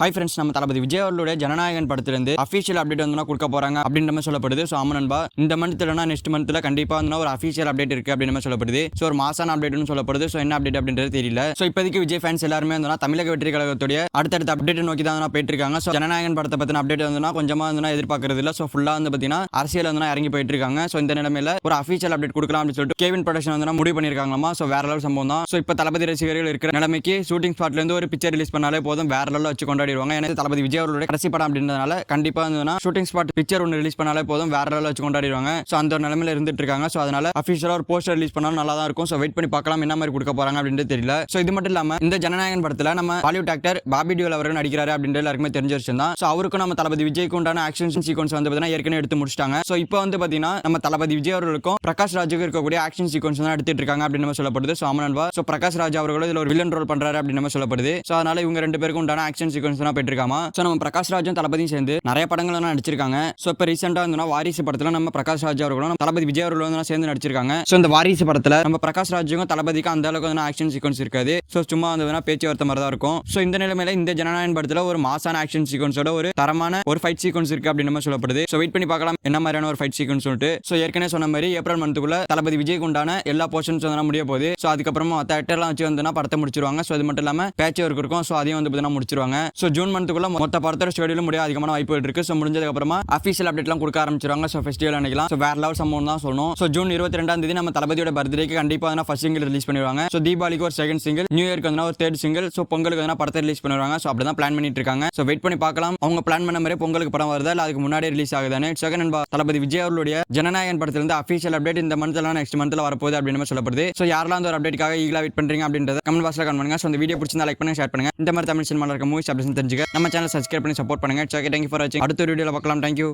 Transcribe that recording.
Hi friends, நம்ம தளபதி விஜய் அவர்களுடைய ஜனநாயகன் படத்திலிருந்து அஃபீஷியல் அப்டேட் வந்து கொடுக்க போறாங்க அப்படின்ற மாதிரி சொல்லப்படுது. ஸோ ஆமா நண்பா, இந்த மந்த்லனா நெக்ஸ்ட் மந்த்ல கண்டிப்பா வந்து ஒரு அஃபீஷியல் அப்டேட் இருக்கு அப்படின்னு மாதிரி சொல்லப்படுது. ஸோ ஒரு மாசான அப்டேட்னு சொல்லப்படுது. ஸோ என்ன அப்டேட் அப்படின்றது தெரியல. ஸோ இப்போதைக்கு விஜய் ஃபேன்ஸ் எல்லாருமே வந்து தமிழக வெற்றி கழகத்துடைய அடுத்தடுத்த அப்டேட் நோக்கி தான் போயிட்டு இருக்காங்க. ஸோ ஜனநாயகன் படத்தை பத்தின அப்டேட் வந்து கொஞ்சமா வந்து எதிர்பார்க்கறது இல்லை. ஸோ ஃபுல்லா வந்து பார்த்தீங்கன்னா அரசியல் வந்து இறங்கி போயிட்டு இருக்காங்க. ஸோ இந்த நிலைமையில ஒரு அஃபீஷியல் அப்டேட் கொடுக்கலாம் அப்படின்னு சொல்லிட்டு கேவின் ப்ரொடக்ஷன் வந்து முடிவு பண்ணிருக்காங்களாமா. ஸோ வேற லெவல் சம்பவம் தான். ஸோ இப்போ தளபதி ரசிகர்கள் இருக்கிற நிலைமைக்கு ஷூட்டிங் ஸ்பாட்ல இருந்து ஒரு பிக்சர் ரிலீஸ் பண்ணாலே போதும், வேற லெவலில் வச்சு கொண்டாடிடுவாங்க. ஏன்னா தளபதி விஜய் அவர்களுடைய கடைசி படம் அப்படின்றதுனால கண்டிப்பா வந்து ஷூட்டிங் ஸ்பாட் பிக்சர் ஒன்று ரிலீஸ் பண்ணாலே போதும், வேற லெவலில் வச்சு கொண்டாடிடுவாங்க. ஸோ அந்த நிலைமையில இருந்துட்டு இருக்காங்க. ஸோ அதனால அஃபீஷியலா ஒரு போஸ்டர் ரிலீஸ் பண்ணாலும் நல்லா தான் இருக்கும். ஸோ வெயிட் பண்ணி பார்க்கலாம் என்ன மாதிரி கொடுக்க போறாங்க அப்படின்றது தெரியல. ஸோ இது மட்டும் இல்லாம இந்த ஜனநாயகன் படத்துல நம்ம பாலிவுட் ஆக்டர் பாபி டியோல் அவர்கள் நடிக்கிறாரு அப்படின்றது எல்லாருக்குமே தெரிஞ்ச விஷயம் தான். ஸோ அவருக்கும் நம்ம தளபதி விஜய்க்கு உண்டான ஆக்ஷன் சீக்வன்ஸ் வந்து பார்த்தீங்கன்னா ஏற்கனவே எடுத்து முடிச்சிட்டாங்க. ஸோ இப்போ வந்து பார்த்தீங்கன்னா நம்ம தளபதி விஜய் அவர்களுக்கும் பிரகாஷ் ராஜுக்கு இருக்கக்கூடிய ஆக்ஷன் சீக்வன்ஸ் தான் எடுத்துட்டு இருக்காங்க அப்படின்னு நம்ம சொல்லப்படுது. ஸோ ஆமனன்பா, ஸோ பிரகாஷ் ராஜ் அவர்களும் இதுல ஒரு வில்லன் ரோல் பண்றாரு அப்படின்னு நம்ம சொல்லப்படுது. ஸோ அதனால இவங்க ரெண்டு பேருக்கும் உண்டான ஆக்ஷன் சீக்வன்ஸ் தான் போயிட்டு இருக்காமா. ஸோ நம்ம பிரகாஷ் ராஜும் தளபதியும் சேர்ந்து நிறைய படங்கள் நடிச்சிருக்காங்க. ஸோ இப்போ ரீசெண்டா வந்து வாரிசு படத்துல நம்ம பிரகாஷ் ராஜ் அவர்களும் தளபதி விஜய் அவர்களும் வந்து சேர்ந்து நடிச்சிருக்காங்க. ஸோ இந்த வாரிசு படத்துல நம்ம பிரகாஷ் ராஜுக்கும் தளபதிக்கும் அந்த அளவுக்கு வந்து ஆக்ஷன் சீக்வன்ஸ் இருக்காது. ஸோ சும்மா வந்து பேச்சுவார்த்தை மாதிரி தான் இருக்கும். ஸோ இந்த நிலைமையில இந்த ஜனநாயகன் படத்துல ஒரு மாசான ஆக்ஷன் சீக்வன்ஸோட ஒரு தரமான ஒரு ஃபைட் சீக்வன்ஸ் இருக்கு அப்படின்னு நம்ம சொல்லப்படுது. ஸோ வெயிட் பண்ணி பார்க்கலாம் என்ன மாதிரியான ஒரு ஃபைட் சீக்வன்ஸ் சொல்லிட்டு. ஸோ ஏற்கனவே சொன்ன மாதிரி ஏப்ரல் மந்த்துக்குள்ள தளபதி விஜய்க்கு உண்டான எல்லா போர்ஷன்ஸ் வந்து முடிய போகுது. ஸோ அதுக்கப்புறமா மற்ற ஆக்டர்லாம் வச்சு வந்து படத்தை முடிச்சிருவாங்க. ஸோ அது மட்டும் இல்லாம பேட்ச் ஒர்க் இருக்கும். ஸோ அதையும் வந்து பார்த்தீங்கன்னா முடிச்சிருவாங்க. ஸோ ஜூன் மந்த்துக்குள்ள மொத்த படத்தோட ஷெட்யூலும் முடிய அதிகமான வாய்ப்புகள் இருக்கு. ஸோ முடிஞ்சதுக்கு அப்புறமா அஃபீஷியல் அப்டேட்லாம் கொடுக்க ஆரம்பிச்சிருவாங்க. ஸோ ஃபெஸ்டிவல் நினைக்கலாம். ஸோ வேற லெவல் சம்பவம் தான் சொல்லணும். ஸோ ஜூன் 22 நம்ம தளபதியோட பர்த்டேக்கு கண்டிப்பா ஃபர்ஸ்ட் சிங்கிள் ரிலீஸ் பண்ணிடுவாங்க. ஸோ தீபாவளிக்கு ஒரு செகண்ட் சிங்கிள், நியூ இயர்க்கு வந்து ஒரு தேர்ட் சிங்கிள், ஸோ பொங்கலுக்கு வந்து படத்தை ரிலீஸ் பண்ணுவாங்க. ஸோ அப்படி தான் பிளான் பண்ணிட்டு இருக்காங்க. ஸோ வெயிட் பண்ணி பார்க்கலாம் அவங்க பிளான் பண்ண மாதிரி பொங்கலுக்கு படம் வருதா இல்லை அதுக்கு முன்னாடியே ரிலீஸ் ஆகுதானே. செகண்ட் நண்பா, தளபதி விஜய் அவர்களுடைய ஜனநாயகன் படத்திலிருந்து அஃபீஷியல் அப்டேட் இந்த மந்த்ல நெக்ஸ்ட் மந்த்ல வரப்போகுது அப்படின்னு சொல்லப்படுது. ஸோ யாரெல்லாம் அந்த ஒரு அப்டேட்காக ஈகலா வெயிட் பண்றீங்க அப்படின்றத கமெண்ட் பாக்ஸ்ல கமெண்ட் பண்ணுங்க. ஸோ இந்த வீடியோ பிடிச்சிருந்தா லைக் பண்ணுங்க, ஷேர் பண்ணுங்க. இந்த மாதிரி தமிழ் சினிமால இருக்க மூவிஸ் அப்படின்னு தெரிஞ்சுக்க நம்ம சேனல் சப்ஸ்கிரைப் பண்ணி சப்போர்ட் பண்ணுங்க. தேங்க்யூ ஃபார் வாட்சிங். அடுத்த வீடியோல பார்க்கலாம். தேங்க்யூ.